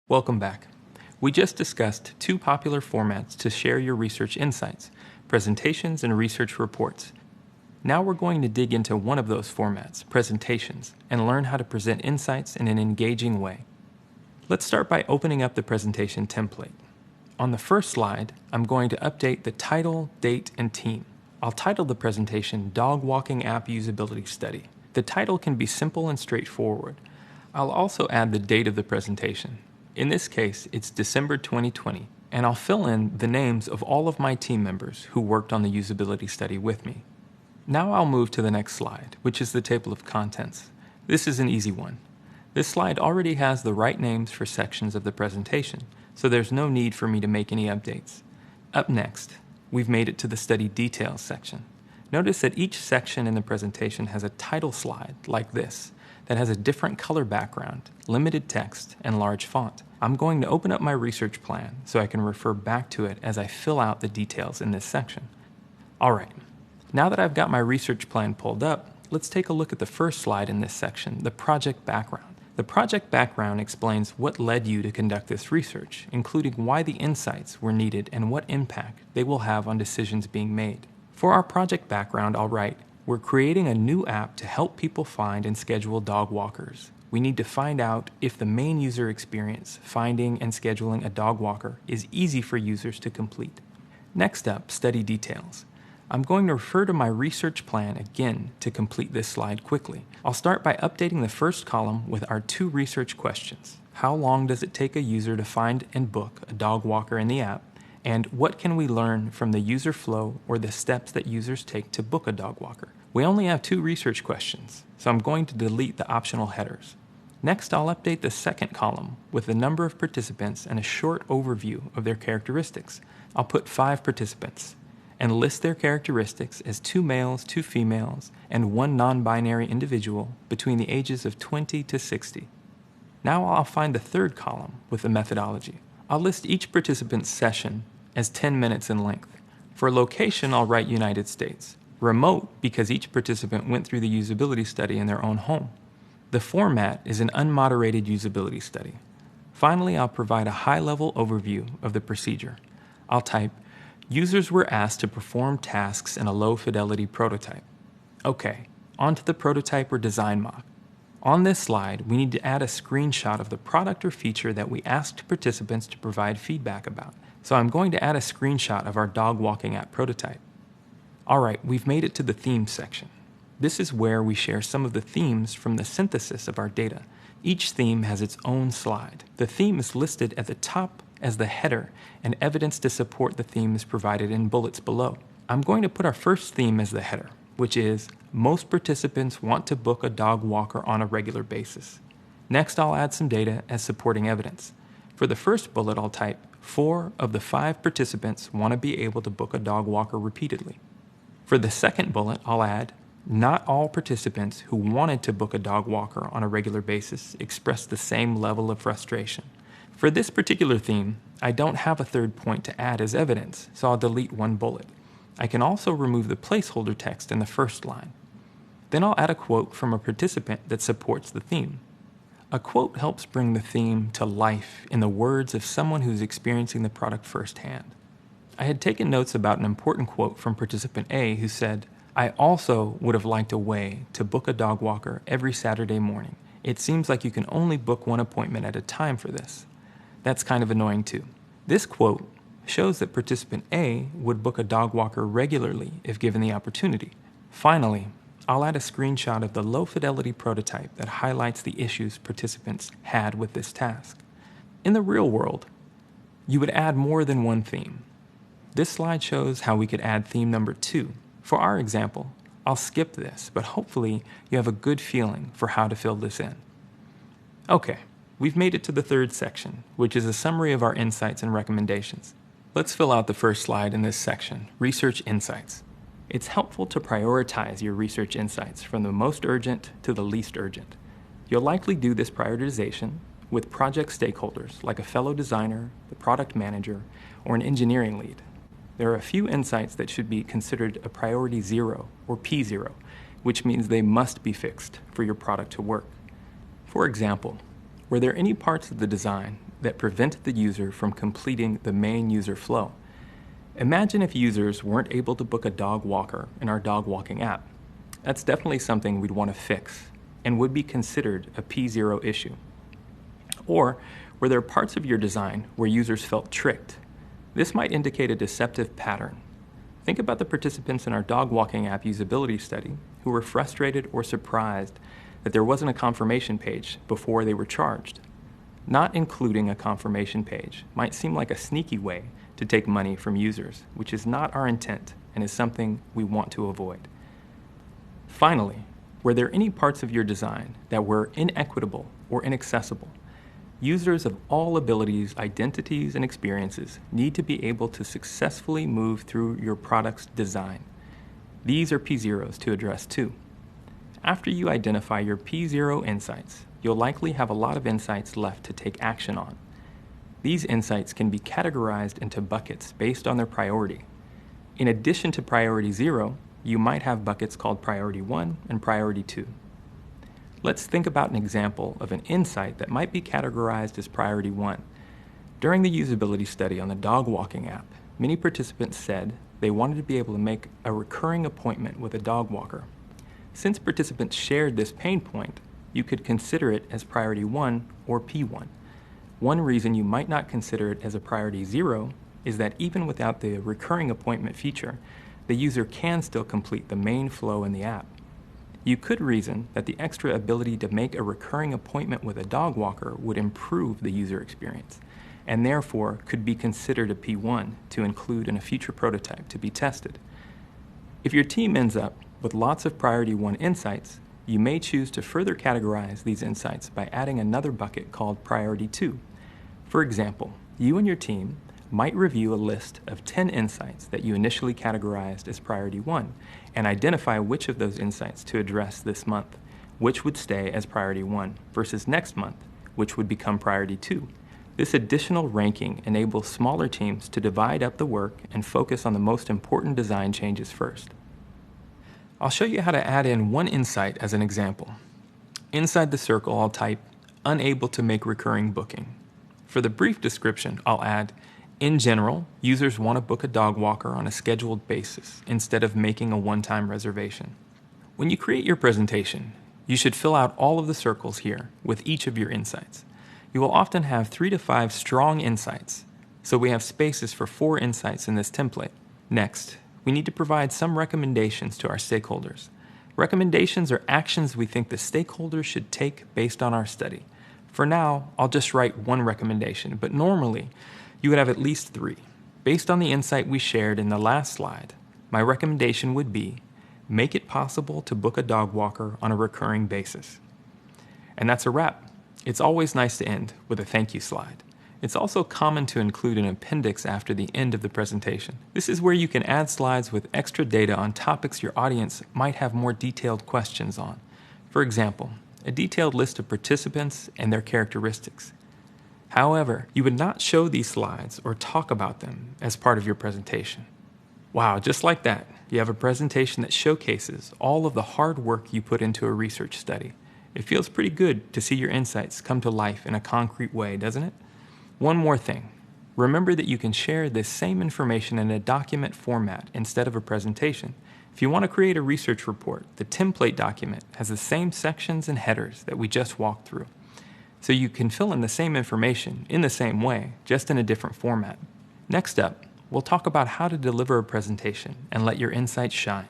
Welcome back. We just discussed two popular formats to share your research insights, presentations and research reports. Now we're going to dig into one of those formats, presentations, and learn how to present insights in an engaging way. Let's start by opening up the presentation template. On the first slide, I'm going to update the title, date, and team. I'll title the presentation Dog Walking App Usability Study. The title can be simple and straightforward. I'll also add the date of the presentation. In this case, it's December 2020, and I'll fill in the names of all of my team members who worked on the usability study with me. Now I'll move to the next slide, which is the table of contents. This is an easy one. This slide already has the right names for sections of the presentation, so there's no need for me to make any updates. Up next, we've made it to the study details section. Notice that each section in the presentation has a title slide like this that has a different color background, limited text, and large font. I'm going to open up my research plan so I can refer back to it as I fill out the details in this section. Alright, now that I've got my research plan pulled up, let's take a look at the first slide in this section, the project background. The project background explains what led you to conduct this research, including why the insights were needed and what impact they will have on decisions being made. For our project background, I'll write, we're creating a new app to help people find and schedule dog walkers. We need to find out if the main user experience, finding and scheduling a dog walker, is easy for users to complete. Next up, study details. I'm going to refer to my research plan again to complete this slide quickly. I'll start by updating the first column with our two research questions. How long does it take a user to find and book a dog walker in the app? And what can we learn from the user flow or the steps that users take to book a dog walker? We only have two research questions, so I'm going to delete the optional headers. Next, I'll update the second column with the number of participants and a short overview of their characteristics. I'll put 5 participants and list their characteristics as 2 males, 2 females, and 1 non-binary individual between the ages of 20 to 60. Now I'll find the third column with the methodology. I'll list each participant's session as 10 minutes in length. For location, I'll write United States. Remote, because each participant went through the usability study in their own home. The format is an unmoderated usability study. Finally, I'll provide a high-level overview of the procedure. I'll type, users were asked to perform tasks in a low-fidelity prototype. Okay, on to the prototype or design mock. On this slide, we need to add a screenshot of the product or feature that we asked participants to provide feedback about. So I'm going to add a screenshot of our dog walking app prototype. Alright, we've made it to the themes section. This is where we share some of the themes from the synthesis of our data. Each theme has its own slide. The theme is listed at the top as the header, and evidence to support the theme is provided in bullets below. I'm going to put our first theme as the header, which is, most participants want to book a dog walker on a regular basis. Next, I'll add some data as supporting evidence. For the first bullet, I'll type, 4 of the 5 participants want to be able to book a dog walker repeatedly. For the second bullet, I'll add, not all participants who wanted to book a dog walker on a regular basis expressed the same level of frustration. For this particular theme, I don't have a third point to add as evidence, so I'll delete one bullet. I can also remove the placeholder text in the first line. Then I'll add a quote from a participant that supports the theme. A quote helps bring the theme to life in the words of someone who's experiencing the product firsthand. I had taken notes about an important quote from participant A who said, I also would have liked a way to book a dog walker every Saturday morning. It seems like you can only book one appointment at a time for this. That's kind of annoying too. This quote shows that participant A would book a dog walker regularly if given the opportunity. Finally, I'll add a screenshot of the low-fidelity prototype that highlights the issues participants had with this task. In the real world, you would add more than one theme. This slide shows how we could add theme number 2. For our example, I'll skip this, but hopefully you have a good feeling for how to fill this in. Okay, we've made it to the third section, which is a summary of our insights and recommendations. Let's fill out the first slide in this section, Research Insights. It's helpful to prioritize your research insights from the most urgent to the least urgent. You'll likely do this prioritization with project stakeholders like a fellow designer, the product manager, or an engineering lead. There are a few insights that should be considered a priority 0 or P0, which means they must be fixed for your product to work. For example, Were there any parts of the design that prevented the user from completing the main user flow? Imagine if users weren't able to book a dog walker in our dog walking app. That's definitely something we'd want to fix and would be considered a P0 issue. Or were there parts of your design where users felt tricked? This might indicate a deceptive pattern. Think about the participants in our dog walking app usability study who were frustrated or surprised that there wasn't a confirmation page before they were charged. Not including a confirmation page might seem like a sneaky way to take money from users, which is not our intent and is something we want to avoid. Finally, were there any parts of your design that were inequitable or inaccessible? Users of all abilities, identities, and experiences need to be able to successfully move through your product's design. These are P0s to address too. After you identify your P0 insights, you'll likely have a lot of insights left to take action on. These insights can be categorized into buckets based on their priority. In addition to priority 0, you might have buckets called priority 1 and priority 2. Let's think about an example of an insight that might be categorized as priority 1. During the usability study on the dog walking app, many participants said they wanted to be able to make a recurring appointment with a dog walker. Since participants shared this pain point, you could consider it as priority 1 or P1. One reason you might not consider it as a priority 0 is that even without the recurring appointment feature, the user can still complete the main flow in the app. You could reason that the extra ability to make a recurring appointment with a dog walker would improve the user experience, and therefore could be considered a P1 to include in a future prototype to be tested. If your team ends up with lots of priority 1 insights, you may choose to further categorize these insights by adding another bucket called priority 2. For example, you and your team might review a list of 10 insights that you initially categorized as priority 1 and identify which of those insights to address this month, which would stay as priority 1 versus next month, which would become priority 2. This additional ranking enables smaller teams to divide up the work and focus on the most important design changes first. I'll show you how to add in one insight as an example. Inside the circle, I'll type, unable to make recurring booking. For the brief description, I'll add, in general, users want to book a dog walker on a scheduled basis instead of making a one-time reservation. When you create your presentation, you should fill out all of the circles here with each of your insights. You will often have 3 to 5 strong insights, so we have spaces for 4 insights in this template. Next, we need to provide some recommendations to our stakeholders. Recommendations are actions we think the stakeholders should take based on our study. For now, I'll just write one recommendation, but normally, you would have at least 3. Based on the insight we shared in the last slide, my recommendation would be, make it possible to book a dog walker on a recurring basis. And that's a wrap. It's always nice to end with a thank you slide. It's also common to include an appendix after the end of the presentation. This is where you can add slides with extra data on topics your audience might have more detailed questions on. For example, a detailed list of participants and their characteristics. However, you would not show these slides or talk about them as part of your presentation. Wow, just like that, you have a presentation that showcases all of the hard work you put into a research study. It feels pretty good to see your insights come to life in a concrete way, doesn't it? One more thing. Remember that you can share this same information in a document format instead of a presentation. If you want to create a research report, the template document has the same sections and headers that we just walked through. So you can fill in the same information in the same way, just in a different format. Next up, we'll talk about how to deliver a presentation and let your insights shine.